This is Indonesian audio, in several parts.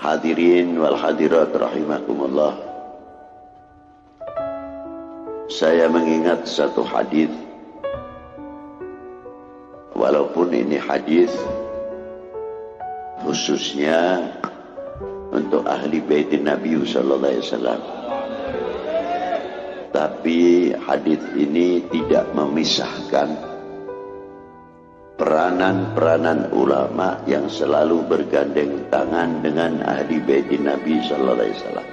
Hadirin wal hadirat rahimakumullah. Saya mengingat satu hadis, walaupun ini hadis khususnya untuk ahli bait Nabi sallallahu alaihi wasallam, tapi hadis ini tidak memisahkan peranan-peranan ulama yang selalu bergandeng tangan dengan ahli bait Nabi sallallahu alaihi wasallam.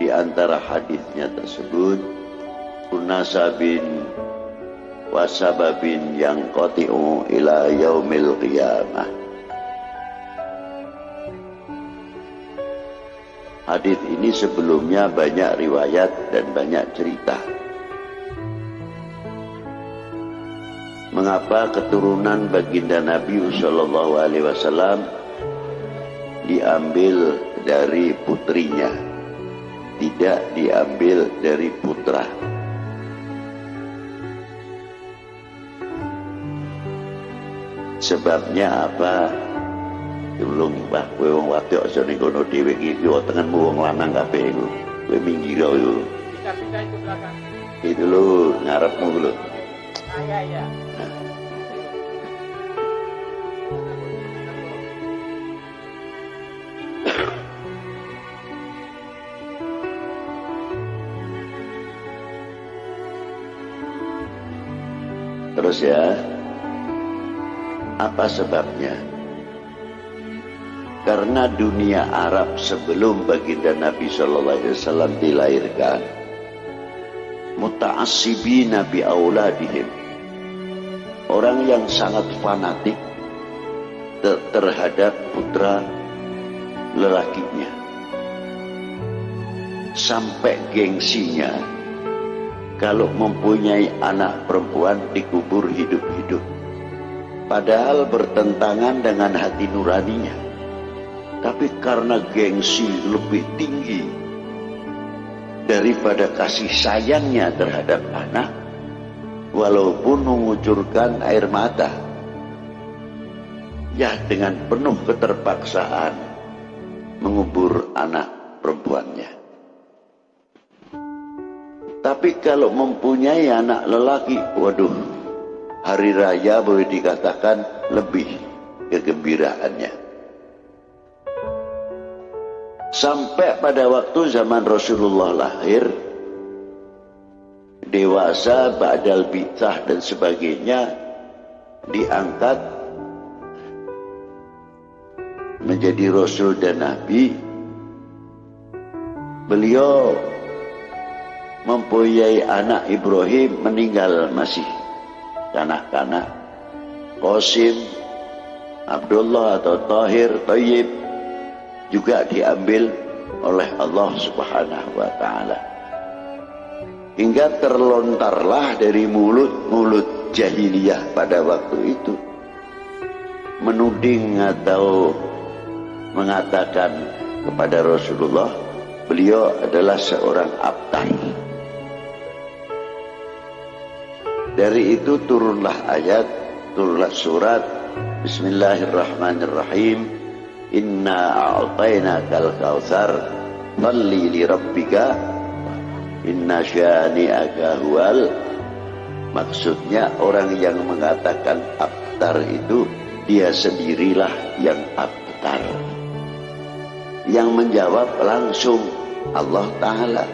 Di antara hadisnya tersebut, unasabin wasababin yang qati'u ila yaumil qiyamah. Hadis ini sebelumnya banyak riwayat dan banyak cerita. Mengapa keturunan baginda Nabi sallallahu alaihi wasallam diambil dari putrinya, tidak diambil dari putra? Sebabnya apa? Belum bah kowe wong wadok aja ning kono dhewe iki tengenmu wong lanang kabeh iku. Kowe minggir yo. Bisa itu belakang. Itu lho ngarepmu lho. Iya. Terus ya, apa sebabnya? Karena dunia Arab sebelum baginda Nabi sallallahu alaihi wasallam dilahirkan, muta'assibina bi auladihim, orang yang sangat fanatik terhadap putra lelakinya, sampai gengsinya kalau mempunyai anak perempuan dikubur hidup-hidup, padahal bertentangan dengan hati nuraninya. Tapi karena gengsi lebih tinggi daripada kasih sayangnya terhadap anak, walaupun mengucurkan air mata, ya dengan penuh keterpaksaan mengubur anak perempuannya. Tapi kalau mempunyai anak lelaki, waduh, hari raya boleh dikatakan lebih kegembiraannya. Sampai pada waktu zaman Rasulullah lahir, dewasa, ba'dal bid'ah dan sebagainya, diangkat menjadi Rasul dan Nabi. Beliau mempunyai anak Ibrahim, meninggal masih kanak-kanak. Qasim, Abdullah atau Tahir, Thayyib juga diambil oleh Allah Subhanahu wa ta'ala. Hingga terlontarlah dari mulut-mulut jahiliyah pada waktu itu menuding atau mengatakan kepada Rasulullah, beliau adalah seorang abtar. Dari itu turunlah surat Bismillahirrahmanirrahim. Inna a'tainakal kautsar shalli li rabbika inna syani'aka huwal. Maksudnya orang yang mengatakan abtar itu dia sendirilah yang abtar. Yang menjawab langsung Allah Ta'ala.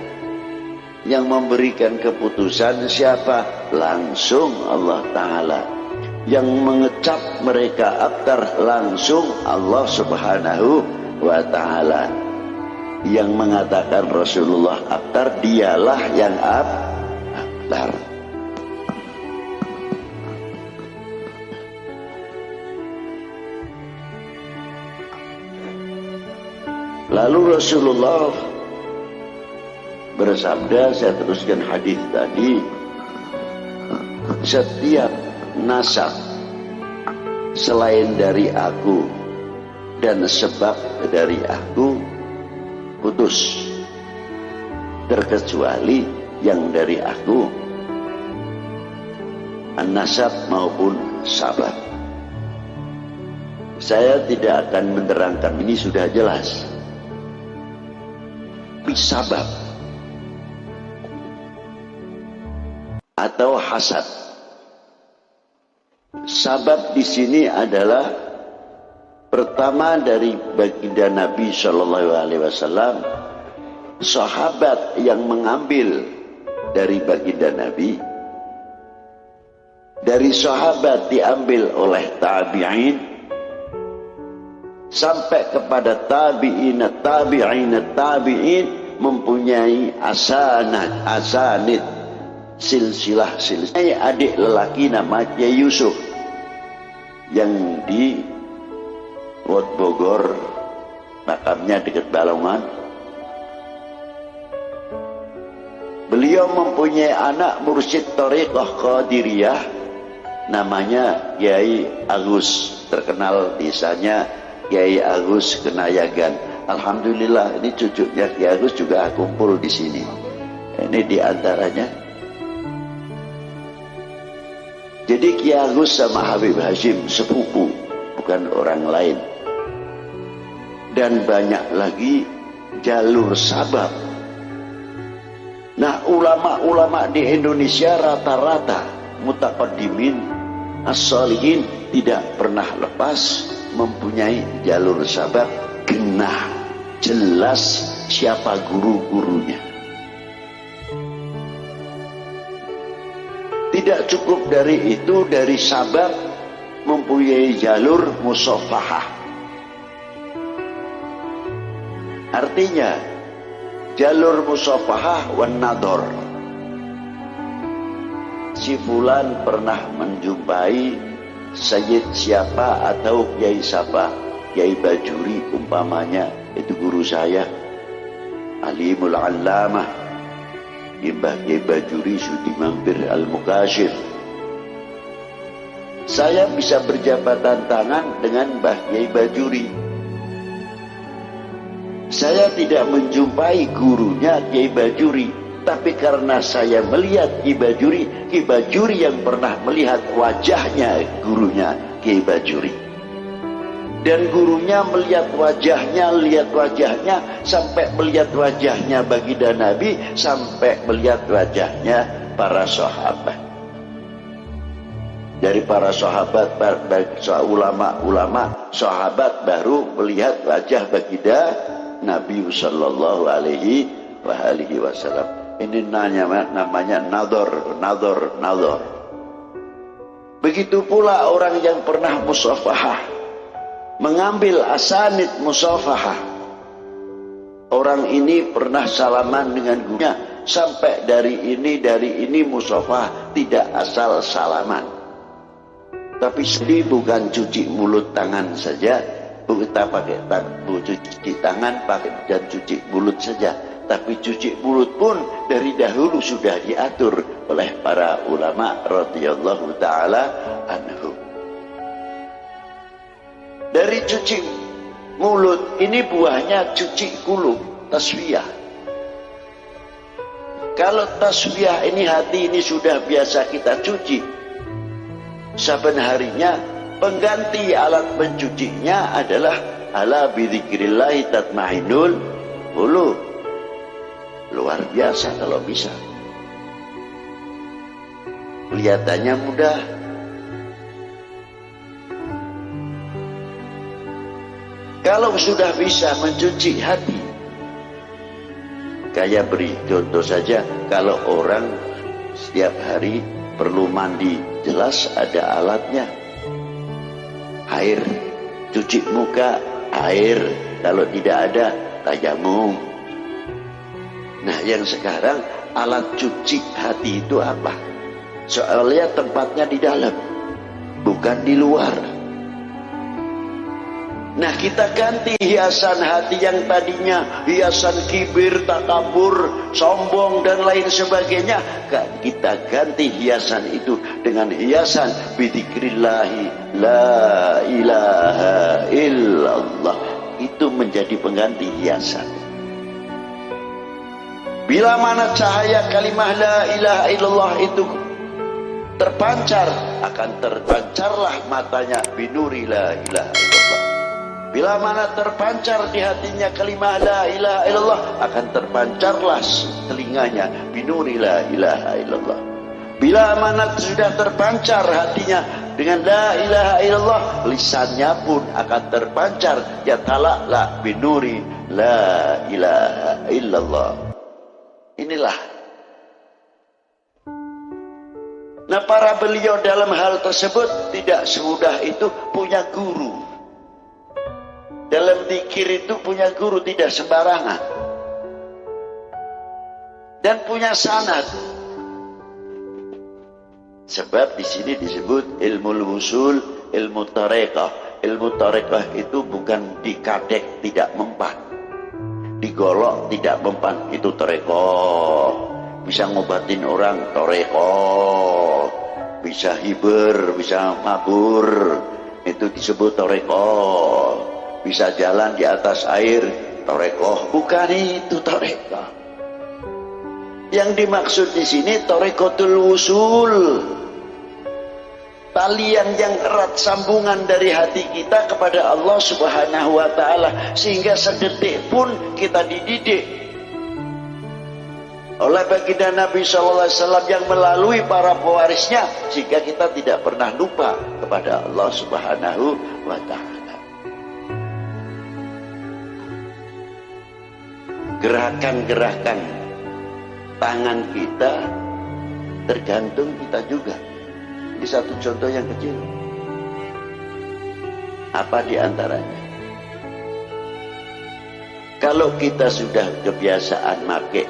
Yang memberikan keputusan siapa? Langsung Allah Ta'ala. Yang mengecap mereka abtar langsung Allah Subhanahu wa ta'ala. Yang mengatakan Rasulullah abtar, dialah yang abtar. Lalu Rasulullah bersabda, saya teruskan hadis tadi, setiap nasab selain dari aku dan sebab dari aku putus, terkecuali yang dari aku, an-nasab maupun sabab. Saya tidak akan menerangkan, ini sudah jelas. Sabab atau hasad. Sabab di sini adalah pertama dari baginda Nabi Shallallahu Alaihi Wasallam, sahabat yang mengambil dari baginda Nabi, dari sahabat diambil oleh tabi'in, sampai kepada tabi'in, mempunyai asanid, silsilah. Adik lelaki nama Kiai Yusuf yang di Bogor, makamnya dekat Balongan. Beliau mempunyai anak mursyid Thariqah Qadiriyah namanya Kiai Agus, terkenal desanya Kiai Agus Kenayagan. Alhamdulillah, ini cucunya Kiai Agus juga kumpul di sini. Ini diantaranya. Jadi Kiai Agus sama Habib Hashim sepupu, bukan orang lain. Dan banyak lagi jalur sabab. Nah, ulama-ulama di Indonesia rata-rata mutaqaddimin, as-shalihin tidak pernah lepas mempunyai jalur sabab, genah jelas siapa guru-gurunya. Tidak cukup dari itu, dari sabab mempunyai jalur musafahah. Artinya jalur musafahah wan nador. Si fulan pernah menjumpai Sayyid siapa atau Kiai siapa, Kiai Bajuri umpamanya, itu guru saya, Alimul Allamah Kiai Bajuri Sudi Mampir Al-Mukashir. Saya bisa berjabatan tangan dengan Mbah Kiai Bajuri. Saya tidak menjumpai gurunya Kiai Bajuri, tapi karena saya melihat Kiai Bajuri yang pernah melihat wajahnya gurunya Kiai Bajuri. Dan gurunya melihat wajahnya, sampai melihat wajahnya baginda Nabi, sampai melihat wajahnya para sahabat. Dari para sahabat, ulama sahabat baru melihat wajah baginda Nabi Sallallahu Alaihi Wasallam. Ini namanya nador. Begitu pula orang yang pernah musafahah, mengambil asanid musafahah. Orang ini pernah salaman dengan gurunya, sampai dari ini musafahah, tidak asal salaman. Tapi sedih bukan cuci mulut tangan saja, kita pakai cuci tangan dan cuci mulut saja, tapi cuci mulut pun dari dahulu sudah diatur oleh para ulama radhiyallahu taala anhum. Dari cuci mulut ini buahnya cuci kulub, tasfiyah. Kalau tasfiyah ini, hati ini sudah biasa kita cuci saben harinya, pengganti alat pencucinya adalah ala bidzikrillah tatma'innul qulub. Luar biasa kalau bisa. Kelihatannya mudah, kalau sudah bisa mencuci hati. Kayak beri contoh saja, kalau orang setiap hari perlu mandi, jelas ada alatnya. Air, cuci muka, air. Kalau tidak ada, tayamum. Nah, yang sekarang alat cuci hati itu apa? Soalnya tempatnya di dalam, bukan di luar. Nah, kita ganti hiasan hati yang tadinya hiasan kibir, takabur, sombong dan lain sebagainya. Kita ganti hiasan itu dengan hiasan bidzikrillahi la ilaha illallah. Itu menjadi pengganti hiasan. Bila mana cahaya kalimah la ilaha illallah itu terpancar, akan terpancarlah matanya binuri la ilaha illallah. Bila mana terpancar di hatinya kalimah la ilaha illallah, akan terpancarlah telinganya binuri la ilaha illallah. Bila mana sudah terpancar hatinya dengan la ilaha illallah, lisannya pun akan terpancar ya talaklah binuri la ilaha illallah. Inilah. Nah, para beliau dalam hal tersebut tidak semudah itu punya guru. Dalam zikir itu punya guru tidak sembarangan. Dan punya sanad. Sebab di sini disebut ilmu usul, ilmu tarekah. Ilmu tarekah itu bukan dikadek tidak mempan, digolok tidak mempan, itu tarekah. Bisa ngobatin orang tarekah, bisa hiber, bisa mabur, itu disebut tarekah. Bisa jalan di atas air, tarekah. Bukan itu tarekah. Yang dimaksud di sini tareqatul usul. Tali yang erat, sambungan dari hati kita kepada Allah Subhanahu wa ta'ala, sehingga sedetik pun kita dididik oleh baginda Nabi SAW yang melalui para pewarisnya, sehingga kita tidak pernah lupa kepada Allah Subhanahu wa ta'ala. Gerakan-gerakan tangan kita tergantung kita juga. Ini satu contoh yang kecil. Apa di antaranya? Kalau kita sudah kebiasaan pakai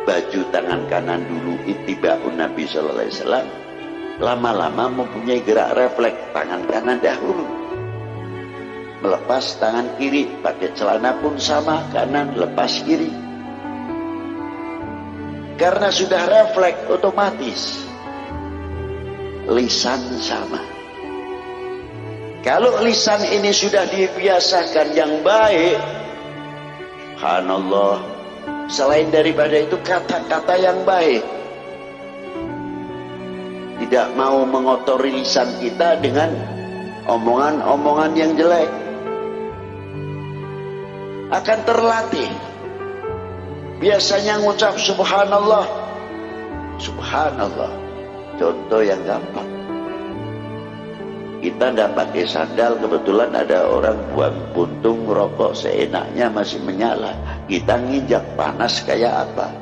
baju tangan kanan dulu, ittiba'un Nabi sallallahu alaihi wasallam, lama-lama mempunyai gerak refleks tangan kanan dahulu. Melepas tangan kiri, pakai celana pun sama, kanan lepas kiri. Karena sudah refleks otomatis. Lisan sama. Kalau lisan ini sudah dibiasakan yang baik, subhanallah, selain daripada itu kata-kata yang baik, tidak mau mengotori lisan kita dengan omongan-omongan yang jelek, akan terlatih. Biasanya ngucap subhanallah, subhanallah. Contoh yang gampang, kita tidak pakai sandal, kebetulan ada orang buang puntung rokok seenaknya masih menyala, kita nginjak panas kayak apa?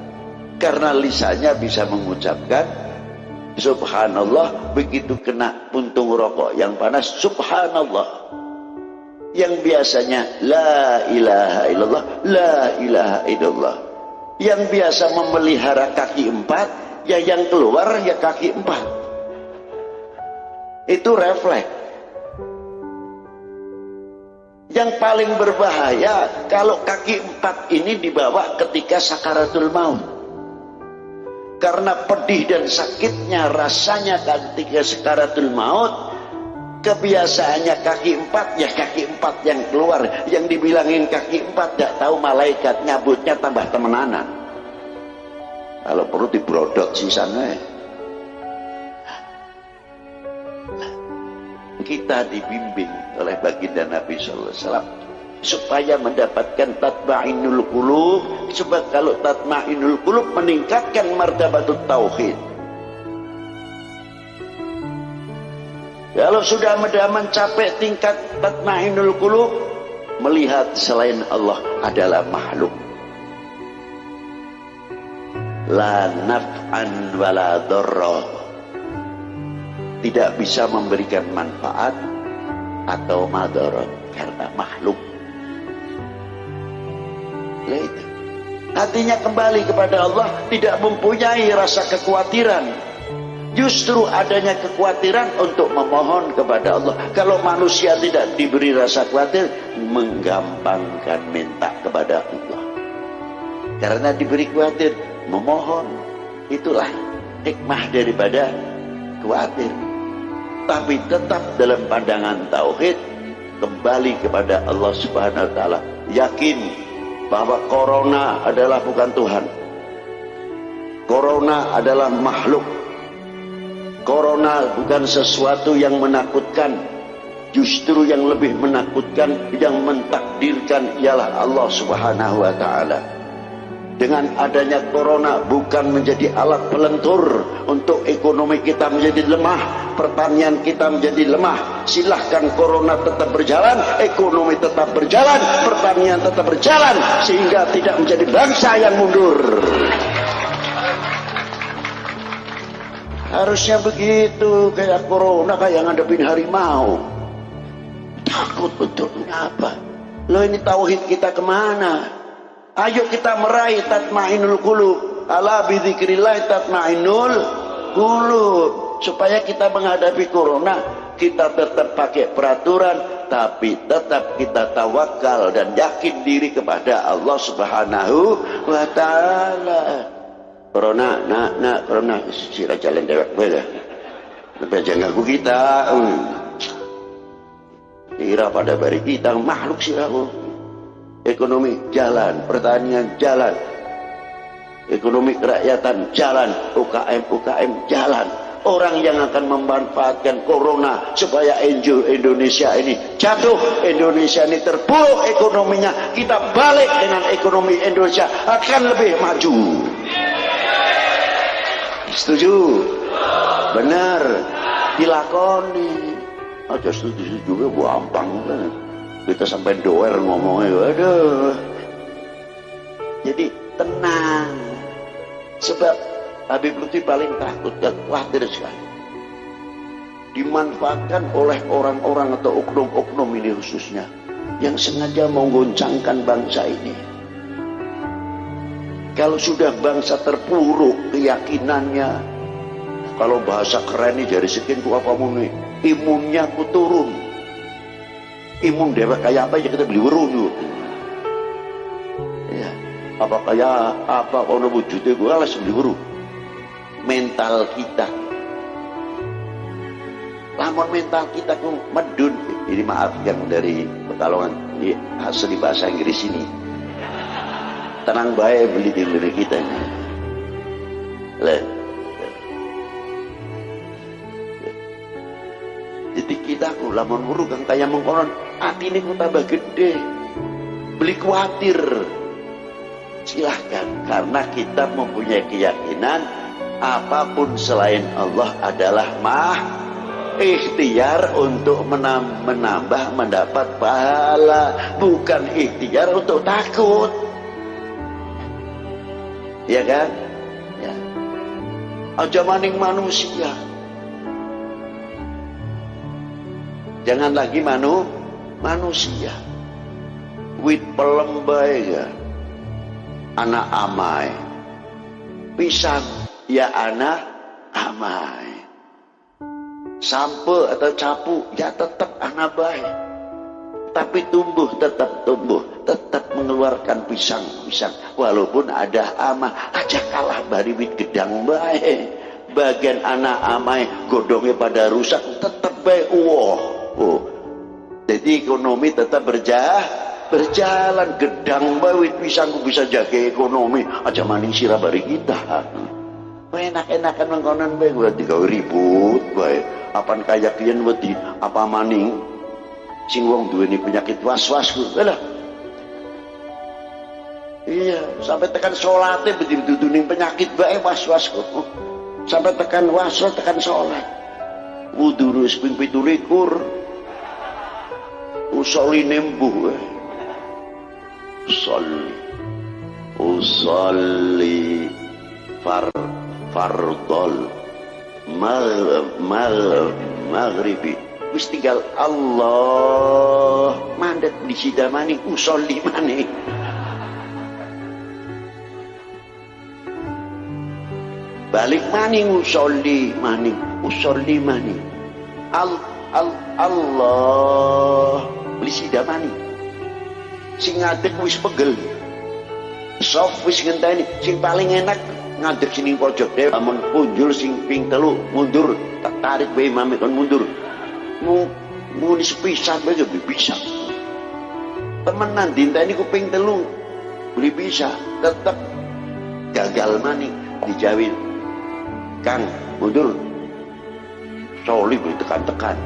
Karena lisannya bisa mengucapkan subhanallah, begitu kena puntung rokok yang panas subhanallah. Yang biasanya la ilaha illallah, la ilaha illallah. Yang biasa memelihara kaki empat, ya yang keluar ya kaki empat. Itu refleks. Yang paling berbahaya kalau kaki empat ini dibawa ketika sakaratul maut. Karena pedih dan sakitnya rasanya ketika sakaratul maut, kebiasaannya kaki empat, ya kaki empat yang keluar. Yang dibilangin kaki empat, tidak tahu malaikat nyabutnya tambah temenanan. Kalau perlu dibrodok sisanya. Kita dibimbing oleh baginda Nabi sallallahu alaihi wasallam supaya mendapatkan tatma'inul qulub. Sebab kalau tatma'inul qulub meningkatkan martabatut tauhid. Kalau sudah mencapai tingkat tatma'inul qulub, melihat selain Allah adalah makhluk, la naf'an wala dharra, tidak bisa memberikan manfaat atau madarat karena makhluk. Itu hatinya kembali kepada Allah, tidak mempunyai rasa kekhawatiran. Justru adanya kekhawatiran untuk memohon kepada Allah. Kalau manusia tidak diberi rasa khawatir, menggampangkan minta kepada Allah. Karena diberi khawatir, memohon. Itulah hikmah daripada khawatir. Tapi tetap dalam pandangan tauhid, kembali kepada Allah Subhanahu wa ta'ala. Yakin bahwa corona adalah bukan Tuhan. Corona adalah makhluk. Corona bukan sesuatu yang menakutkan. Justru yang lebih menakutkan, yang mentakdirkan ialah Allah Subhanahu wa Ta'ala. Dengan adanya corona bukan menjadi alat pelentur untuk ekonomi kita menjadi lemah, pertanian kita menjadi lemah. Silahkan corona tetap berjalan, ekonomi tetap berjalan, pertanian tetap berjalan, sehingga tidak menjadi bangsa yang mundur. Harusnya begitu, kayak corona kayak ngadepin harimau. Takut betulnya apa? Loh, ini tauhid kita kemana? Ayo kita meraih tatmainul qulub. Ala bidzikrillah tatmainul qulub. Supaya kita menghadapi corona, kita tetap pakai peraturan, tapi tetap kita tawakal dan yakin diri kepada Allah Subhanahu wa Ta'ala. Corona, corona sira jalan dewek bae. Tapi jangan ganggu kita. Kira pada bari kita makhluk siraku. Ekonomi jalan, pertanian jalan, ekonomi kerakyatan jalan, UKM jalan. Orang yang akan memanfaatkan corona supaya Indonesia ini jatuh, Indonesia ini terpuruk ekonominya, kita balik dengan ekonomi Indonesia akan lebih maju. Setuju? Benar, dilakoni. Aja setuju juga gampang kan. Kita sampai doer ngomongnya, aduh. Jadi tenang. Sebab Habib Lutfi paling takut dan khawatir sekali dimanfaatkan oleh orang-orang atau oknum-oknum ini khususnya yang sengaja menggoncangkan bangsa ini. Kalau sudah bangsa terpuruk keyakinannya, kalau bahasa keren ini dari sekian ku apa muni, imunnya ku turun. Imun dewek kayak apa ya kita beli weruh. Ya, apa kayak apa kalau wujudnya gue alas beli weruh. Mental kita, lamun mental kita ku medun. Ini maaf yang dari Pekalongan, ini hasil di bahasa Inggris ini. Tenang baik beli diri kita ini. Jadi kita ku lamun weruh kang kaya mengkonon hati ini ku tambah gede, beli khawatir. Silahkan, karena kita mempunyai keyakinan apapun selain Allah adalah ikhtiar untuk menambah mendapat pahala, bukan ikhtiar untuk takut. Ya kan? Ya. Aja maning manusia. Jangan lagi manusia. Wit pelembai ya. Anak amai. Pisang ya anak amai. Sampo atau capu ya tetap anak baik. Tapi tetap tumbuh, tetap mengeluarkan pisang. Walaupun ada ama, aja kalah bari wit gedang baik. Bagian anak amai godongnya pada rusak, tetap baik. Oh. Jadi ekonomi tetap berjalan. Gedang baik wit pisangku bisa jaga ekonomi. Aja maning sirah bari kita. Enak-enakan mengkonon baik, berarti kau ribut baik. Apaan kaya kian wedi apa maning sing wong duweni penyakit was-was ku. Lah. Iya, sampai tekan salate betul-betul ning penyakit bae was-was ku. Sampai tekan was-was tekan salat. Wudu wis ping 17. Usolli nembuh. Usolli fardol maghribi wis tinggal Allah mandat di sidamani usolli maning balik maning usolli maning Allah beli sidamani sing ngadeg wis pegel soft wis ngenteni sing paling enak ngadeg sini pojok dhewe amun punjul sing ping 3 mundur tak tarik bae mami kon mundur muni sepisan bae bisa temenan dinteni ku ping 3 beli bisa tetep gagal maning dijawin Kang mundur Solih tekan-tekan.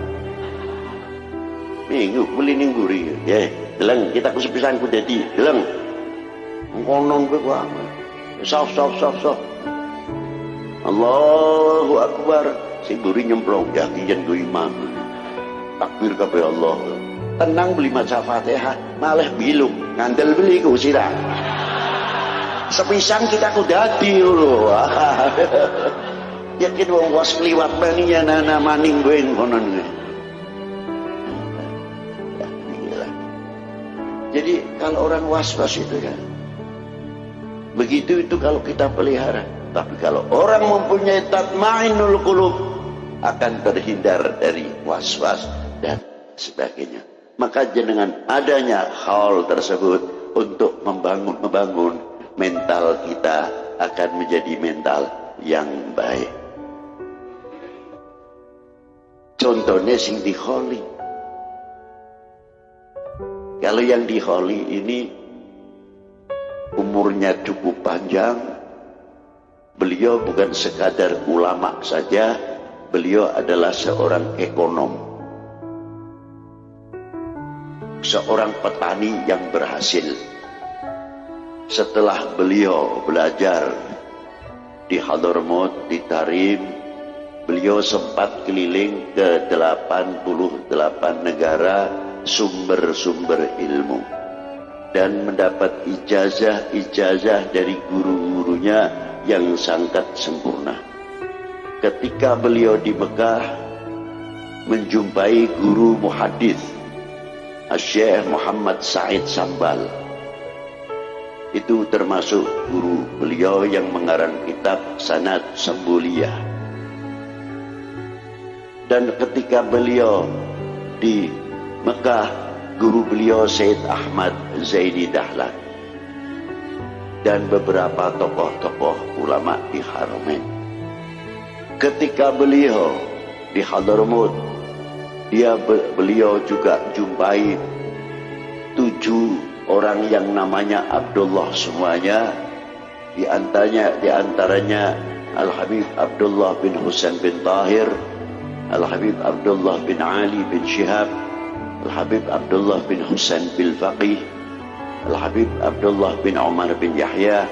Minggu beli ning guri. Ya, deleng kita kesepisan ku dadi. Deleng. Ngono kowe wae. Sof. Allahu Akbar. Si guri nyemplung ya kiyen ku imam. Takbir kabeh Allah. Tenang beli maca Fatihah, malah bilung ngandel beli ku sirah. Sepisang kita ku dadi lho. Yakin wong was kliwat mani nana maning kowe ngono kuwi. Jadi kalau orang was-was itu kan begitu itu kalau kita pelihara. Tapi kalau orang mempunyai tatmainul qulub akan terhindar dari was-was dan sebagainya. Maka dengan adanya hal tersebut untuk membangun mental kita akan menjadi mental yang baik. Contohnya sing diholi. Kalau yang diholi ini umurnya cukup panjang, beliau bukan sekadar ulama saja, beliau adalah seorang ekonom. Seorang petani yang berhasil. Setelah beliau belajar di Hadramaut, di Tarim, beliau sempat keliling ke 88 negara sumber-sumber ilmu dan mendapat ijazah dari guru-gurunya yang sangat sempurna. Ketika beliau di Mekah menjumpai guru muhadis Syekh Muhammad Said Sambal, itu termasuk guru beliau yang mengarang kitab Sanad Sambuliyah. Dan ketika beliau di Mekah, guru beliau Said Ahmad Zaidi Dahlan dan beberapa tokoh-tokoh ulama di Haramain. Ketika beliau di Hadramaut, beliau juga jumpai 7 orang yang namanya Abdullah semuanya. Di antaranya Al-Habib Abdullah bin Husain bin Tahir, Al-Habib Abdullah bin Ali bin Shihab, Al-Habib Abdullah bin Husain bin Faqih, Al-Habib Abdullah bin Umar bin Yahya,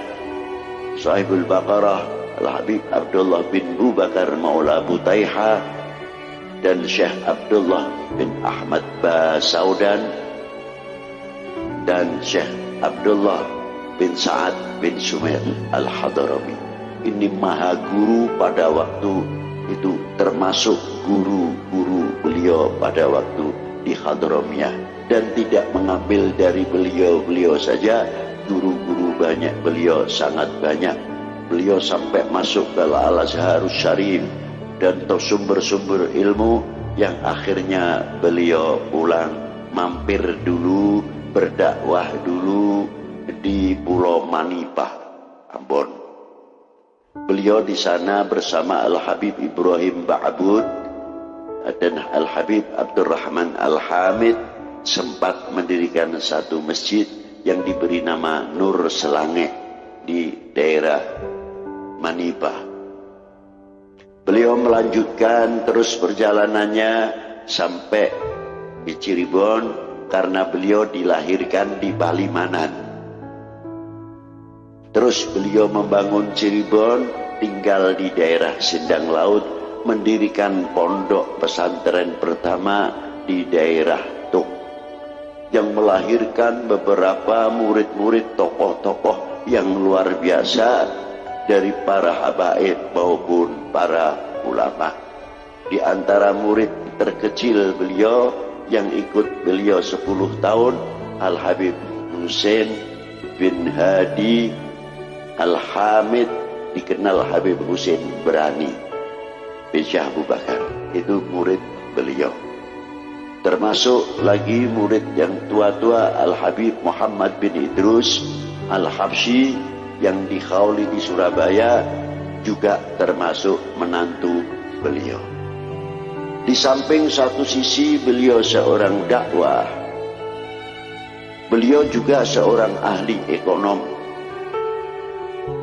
Sahibul Baqarah, Al-Habib Abdullah bin Bubakar Maula Butaiha, dan Syekh Abdullah bin Ahmad Basaudan, dan Syekh Abdullah bin Sa'ad bin Sumair Al-Hadrami. Ini maha guru pada waktu itu, termasuk guru-guru beliau pada waktu di Hadramiyah, dan tidak mengambil dari beliau saja, guru-guru banyak beliau, sangat banyak. Beliau sampai masuk ke Al-Azharus Syarif dan sumber-sumber ilmu yang akhirnya beliau pulang, mampir dulu, berdakwah dulu di Pulau Manipah, Ambon. Beliau di sana bersama Al-Habib Ibrahim Ba'bud dan Al-Habib Abdurrahman Al-Hamid sempat mendirikan satu masjid yang diberi nama Nur Selange di daerah Manipah. Beliau melanjutkan terus perjalanannya sampai di Cirebon karena beliau dilahirkan di Palimanan. Terus beliau membangun Cirebon, tinggal di daerah Sindang Laut, mendirikan pondok pesantren pertama di daerah Tuk, yang melahirkan beberapa murid-murid tokoh-tokoh yang luar biasa dari para habaib maupun para ulama. Di antara murid terkecil beliau yang ikut beliau 10 tahun, Al-Habib Husain bin Hadi Al-Hamid, dikenal Habib Husain Berani bin Syekh Abu Bakar, itu murid beliau. Termasuk lagi murid yang tua-tua, Al-Habib Muhammad bin Idrus Al-Habsyi yang dikhauli di Surabaya, juga termasuk menantu beliau. Di samping satu sisi beliau seorang dakwah, beliau juga seorang ahli ekonom.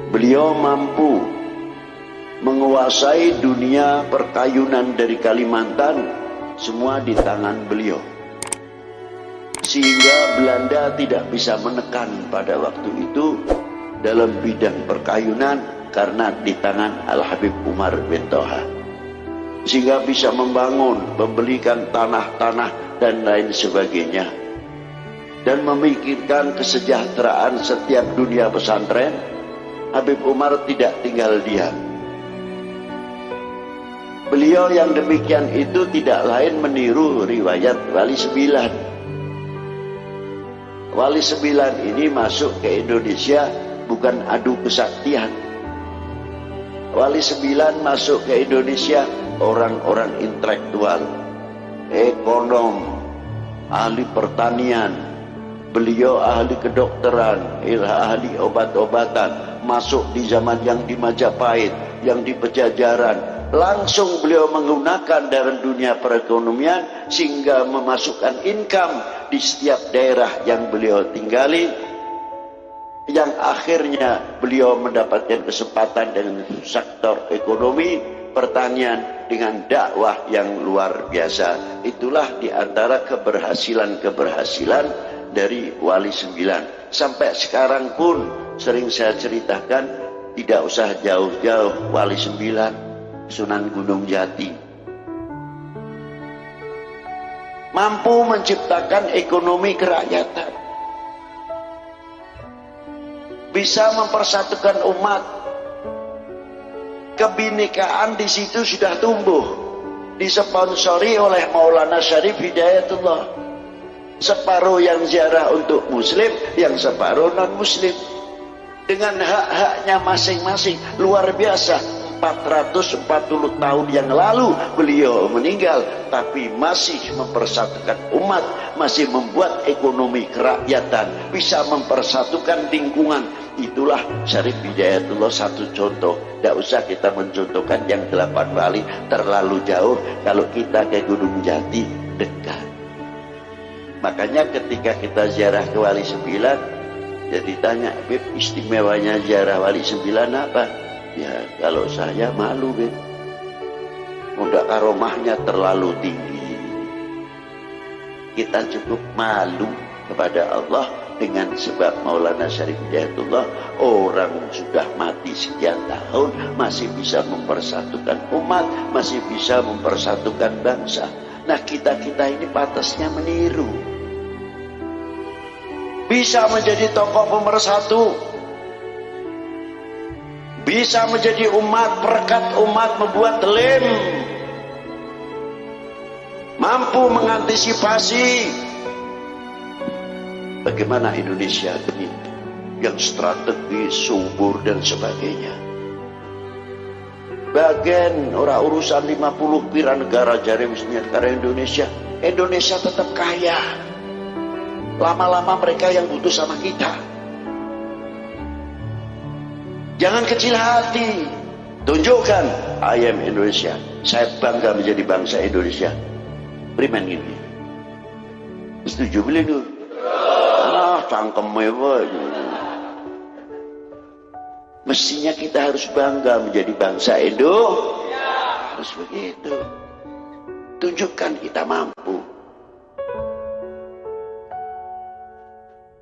Beliau mampu menguasai dunia perkayunan dari Kalimantan, semua di tangan beliau. Sehingga Belanda tidak bisa menekan pada waktu itu dalam bidang perkayunan karena di tangan Al-Habib Umar bin Toha. Sehingga bisa membangun, membelikan tanah-tanah dan lain sebagainya. Dan memikirkan kesejahteraan setiap dunia pesantren, Habib Umar tidak tinggal diam. Beliau yang demikian itu tidak lain meniru riwayat Wali Sembilan. Wali Sembilan ini masuk ke Indonesia bukan adu kesaktian. Wali Sembilan masuk ke Indonesia orang-orang intelektual, ekonom, ahli pertanian. Beliau ahli kedokteran, ahli obat-obatan. Masuk di zaman yang di Majapahit, yang di Pejajaran. Langsung beliau menggunakan dalam dunia perekonomian sehingga memasukkan income di setiap daerah yang beliau tinggali, yang akhirnya beliau mendapatkan kesempatan dengan sektor ekonomi pertanian dengan dakwah yang luar biasa. Itulah diantara keberhasilan-keberhasilan dari Wali Sembilan. Sampai sekarang pun sering saya ceritakan, tidak usah jauh-jauh, Wali Sembilan Sunan Gunung Jati mampu menciptakan ekonomi kerakyatan, bisa mempersatukan umat. Kebinekaan di situ sudah tumbuh, disponsori oleh Maulana Syarif Hidayatullah. Separuh yang ziarah untuk muslim, yang separuh non muslim, dengan hak-haknya masing-masing. Luar biasa. 440 tahun yang lalu beliau meninggal, tapi masih mempersatukan umat, masih membuat ekonomi kerakyatan, bisa mempersatukan lingkungan. Itulah Syarif Hidayatullah, satu contoh. Tidak usah kita mencontohkan yang 8 wali, terlalu jauh. Kalau kita ke Gunung Jati dekat. Makanya ketika kita ziarah ke Wali Sembilan, jadi tanya, Beb, istimewanya ziarah Wali Sembilan apa? Ya, kalau saya malu, Beb. Udah karomahnya terlalu tinggi. Kita cukup malu kepada Allah dengan sebab Maulana Syarif Hidayatullah, orang sudah mati sekian tahun masih bisa mempersatukan umat, masih bisa mempersatukan bangsa. Nah, kita-kita ini pantasnya meniru. Bisa menjadi tokoh pemersatu, bisa menjadi umat, perekat umat, membuat lem, mampu mengantisipasi bagaimana Indonesia ini yang strategis, subur dan sebagainya. Bagian orang urusan 50 pira negara jari negara Indonesia, Indonesia tetap kaya. Lama-lama mereka yang butuh sama kita. Jangan kecil hati. Tunjukkan, I am Indonesia. Saya bangga menjadi bangsa Indonesia. Primen gini. Setuju beli dulu. Ah, cangkem mewah. Mestinya kita harus bangga menjadi bangsa Indonesia. Harus begitu. Tunjukkan kita mampu.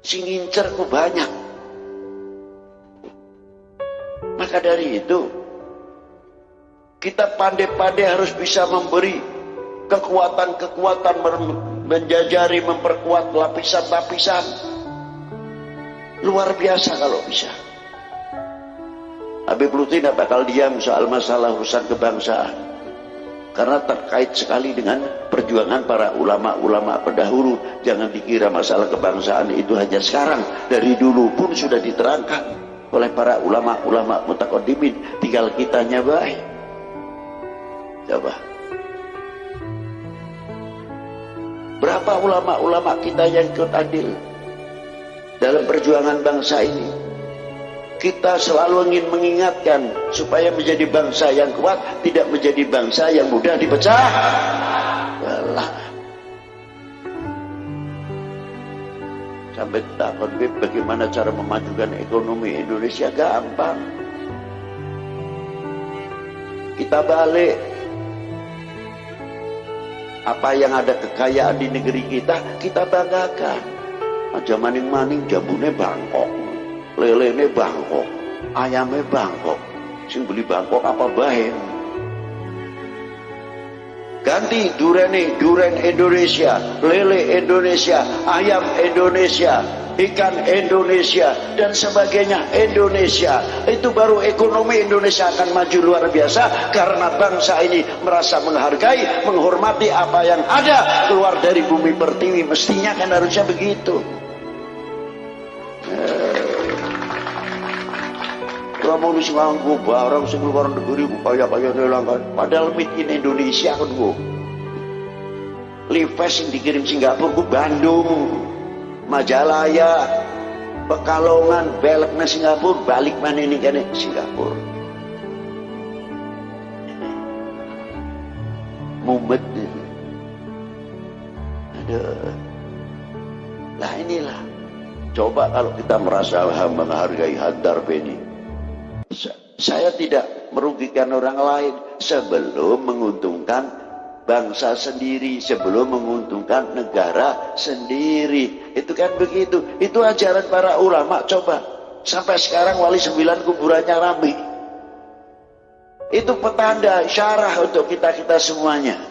Si ngincerku banyak. Maka dari itu kita pandai-pandai harus bisa memberi kekuatan-kekuatan, menjajari, memperkuat lapisan-lapisan. Luar biasa kalau bisa. Habib Lutfi tidak bakal diam soal masalah urusan kebangsaan, karena terkait sekali dengan perjuangan para ulama-ulama pendahulu. Jangan dikira masalah kebangsaan itu hanya sekarang. Dari dulu pun sudah diterangkan oleh para ulama-ulama mutaqaddimin. Tinggal kitanya baik. Coba. Berapa ulama-ulama kita yang ikut andil dalam perjuangan bangsa ini? Kita selalu ingin mengingatkan supaya menjadi bangsa yang kuat, tidak menjadi bangsa yang mudah dipecah belah. Sampai takut, bagaimana cara memajukan ekonomi Indonesia? Gampang. Kita balik. Apa yang ada kekayaan di negeri kita, kita banggakan. Aja maning-maning jambune Bangkok, lelene Bangkok, ayamnya Bangkok. Sing beli Bangkok apa bae? Ganti duren Indonesia, lele Indonesia, ayam Indonesia, ikan Indonesia, dan sebagainya Indonesia. Itu baru ekonomi Indonesia akan maju luar biasa, karena bangsa ini merasa menghargai, menghormati apa yang ada keluar dari bumi pertiwi. Mestinya kan harusnya begitu. Kamu wis nganggo barang sing luar negeri kaya-kaya nelangkan, padahal made in Indonesia kan gua. Levi's yang dikirim Singapura ku Bandung, Majalaya, Pekalongan, belekna Singapura, balik mana ini kan Singapura. Mumet. Aduh. Lah inilah. Coba kalau kita merasa menghargai Hadar Beni. Saya tidak merugikan orang lain sebelum menguntungkan bangsa sendiri, sebelum menguntungkan negara sendiri. Itu kan begitu. Itu ajaran para ulama. Coba sampai sekarang Wali 9 kuburannya ramai. Itu petanda, syarah untuk kita semuanya.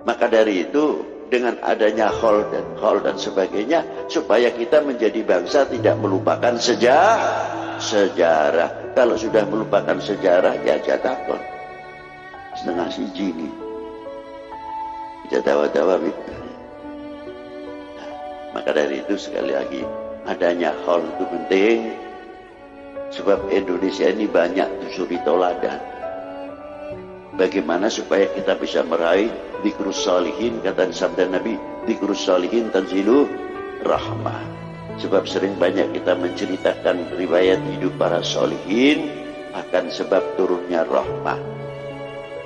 Maka dari itu, dengan adanya hall dan sebagainya, supaya kita menjadi bangsa tidak melupakan sejarah. Kalau sudah melupakan sejarah, ya jatakon setengah siji nih, kita tawa-tawa gitu. Nah, maka dari itu sekali lagi, adanya hall itu penting, sebab Indonesia ini banyak suri toladan. Bagaimana supaya kita bisa meraih dzikrus shalihin, kata sabda Nabi, dzikrus shalihin tanzilu rahmah. Sebab sering banyak kita menceritakan riwayat hidup para sholihin, akan sebab turunnya rahmah.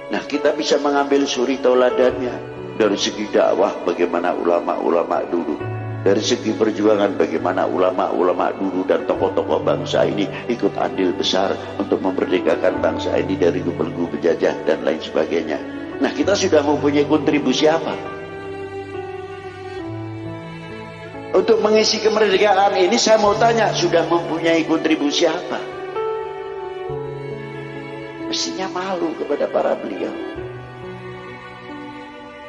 Nah, kita bisa mengambil suri tauladannya dari segi dakwah, bagaimana ulama-ulama dulu, dari segi perjuangan, bagaimana ulama-ulama dulu dan tokoh-tokoh bangsa ini ikut andil besar untuk memerdekakan bangsa ini dari belenggu penjajah dan lain sebagainya. Nah, kita sudah mempunyai kontribusi apa untuk mengisi kemerdekaan ini? Saya mau tanya, sudah mempunyai kontribusi apa? Mestinya malu kepada para beliau.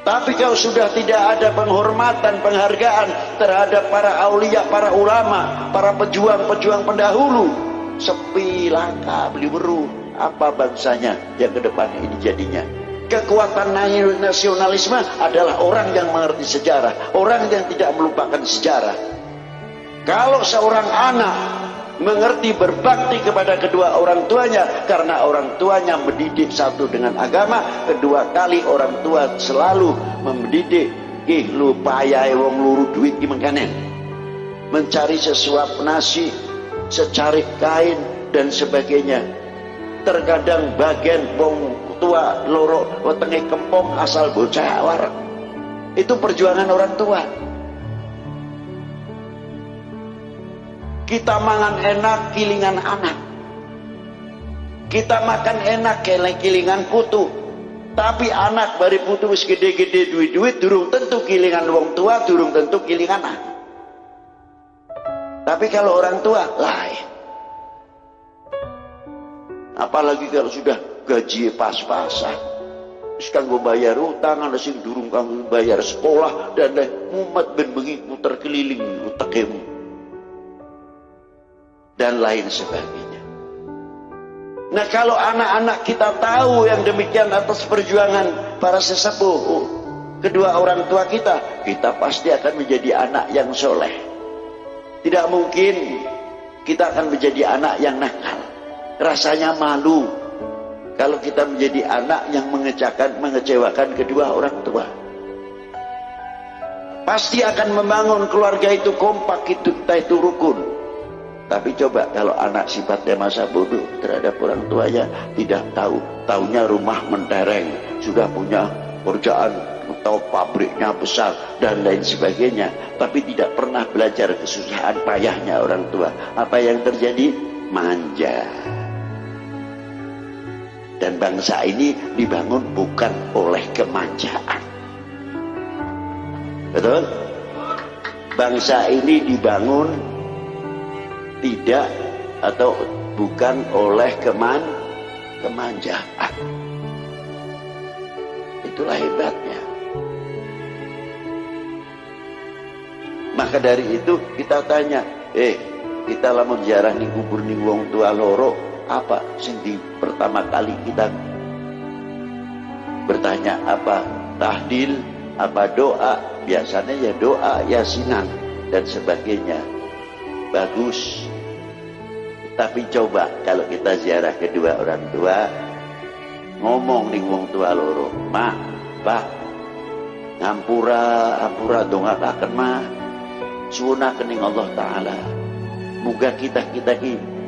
Tapi kalau sudah tidak ada penghormatan, penghargaan terhadap para aulia, para ulama, para pejuang-pejuang pendahulu, sepi, langka, beli beru, apa bangsanya yang ke depan ini jadinya? Kekuatan nasionalisme adalah orang yang mengerti sejarah, orang yang tidak melupakan sejarah. Kalau seorang anak mengerti berbakti kepada kedua orang tuanya, karena orang tuanya mendidik satu dengan agama, kedua kali orang tua selalu mendidik lu payah wong luru duit gimana, mencari sesuap nasi, secarik kain dan sebagainya. Terkadang bagian wong tua loro wetenge kempong asal bocah warak. Itu perjuangan orang tua. Kita mangan enak kilingan anak, kita makan enak kilingan putu. Tapi anak bari putu wis gede-gede duit-duit, durung tentu kilingan wong tua, durung tentu kilingan anak. Tapi kalau orang tua lain. Apalagi kalau sudah gaji pas-pasan, wis kanggo bayar utang, ana sing durung kanggo bayar sekolah dan mumet ben bengi muter keliling utekmu dan lain sebagainya. Nah, kalau anak-anak kita tahu yang demikian atas perjuangan para sesepuh kedua orang tua kita, kita pasti akan menjadi anak yang soleh. Tidak mungkin kita akan menjadi anak yang nakal. Rasanya malu kalau kita menjadi anak yang mengecewakan kedua orang tua. Pasti akan membangun keluarga itu kompak, kita itu rukun. Tapi coba kalau anak sifatnya masa bodoh terhadap orang tuanya, tidak tahu, taunya rumah mentereng, sudah punya kerjaan atau pabriknya besar dan lain sebagainya, tapi tidak pernah belajar kesusahan payahnya orang tua. Apa yang terjadi? Manja. Dan bangsa ini dibangun bukan oleh kemanjaan. Betul? Bangsa ini dibangun tidak atau bukan oleh kemanjaan. Itulah hebatnya. Maka dari itu kita tanya, kita lamun ziarah ning kubur ning wong tua loro, apa sing di pertama kali kita bertanya? Apa tahlil, apa doa? Biasanya ya doa, yasinan dan sebagainya. Bagus. Tapi coba kalau kita ziarah kedua orang tua, ngomong ning wong tua loro, "Mak, Pak, ngampura dongakaken mah, suwunaken ing Allah taala. Muga kita ki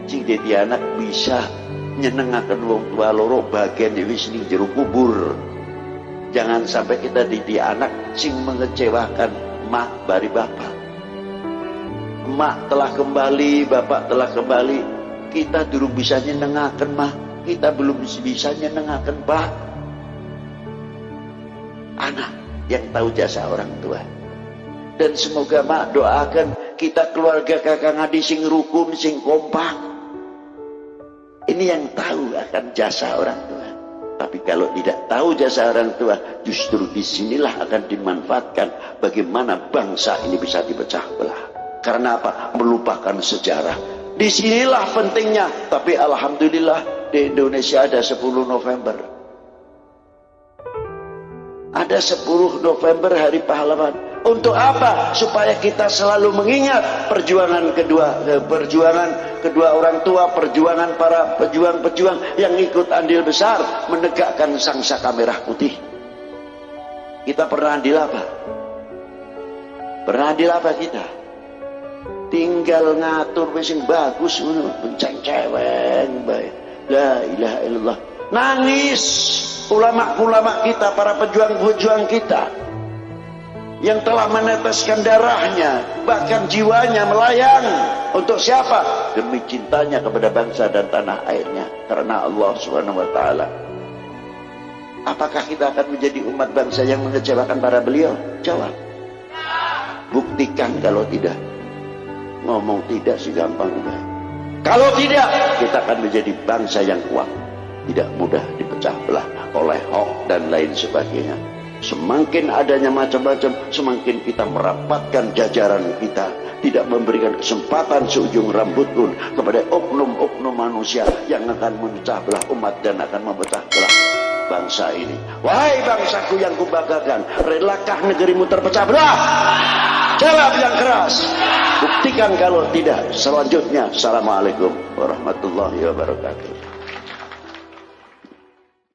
sing dadi anak bisa nyenengaken wong tua loro bagian wis ning jero kubur. Jangan sampai kita dadi anak sing mengecewakan mak bari bapak. Mak telah kembali, bapak telah kembali, kita durung bisa nyenengaken mah, kita belum bisa nyenengaken pak." Anak yang tahu jasa orang tua. Dan semoga mak doakan kita keluarga kakak ngadi sing rukun, sing kompak. Ini yang tahu akan jasa orang tua. Tapi kalau tidak tahu jasa orang tua, justru disinilah akan dimanfaatkan bagaimana bangsa ini bisa dipecah belah. Karena apa? Melupakan sejarah. Disinilah pentingnya. Tapi alhamdulillah di Indonesia ada 10 November. Ada 10 November Hari Pahlawan. Untuk apa? Supaya kita selalu mengingat perjuangan kedua orang tua, perjuangan para pejuang-pejuang yang ikut andil besar menegakkan sangsaka merah putih. Kita pernah andil apa? Pernah andil apa kita? Tinggal ngatur sing bagus ngono, benceng-ceweng bae. La ilaha illallah. Nangis ulama-ulama kita, para pejuang-pejuang kita yang telah meneteskan darahnya, bahkan jiwanya melayang. Untuk siapa? Demi cintanya kepada bangsa dan tanah airnya, karena Allah Subhanahu wa taala. Apakah kita akan menjadi umat bangsa yang mengecewakan para beliau? Jawab. Buktikan kalau tidak. Ngomong tidak sih gampang udah. Kalau tidak, kita akan menjadi bangsa yang kuat, tidak mudah dipecah belah oleh hoax dan lain sebagainya. Semakin adanya macam-macam, semakin kita merapatkan jajaran kita, tidak memberikan kesempatan seujung rambut pun kepada oknum-oknum manusia yang akan memecah belah umat dan akan memecah belah bangsa ini. Wahai bangsaku yang kubanggakan, relakah negerimu terpecah belah? Jawab yang keras. Buktikan kalau tidak. Selanjutnya, assalamualaikum warahmatullahi wabarakatuh.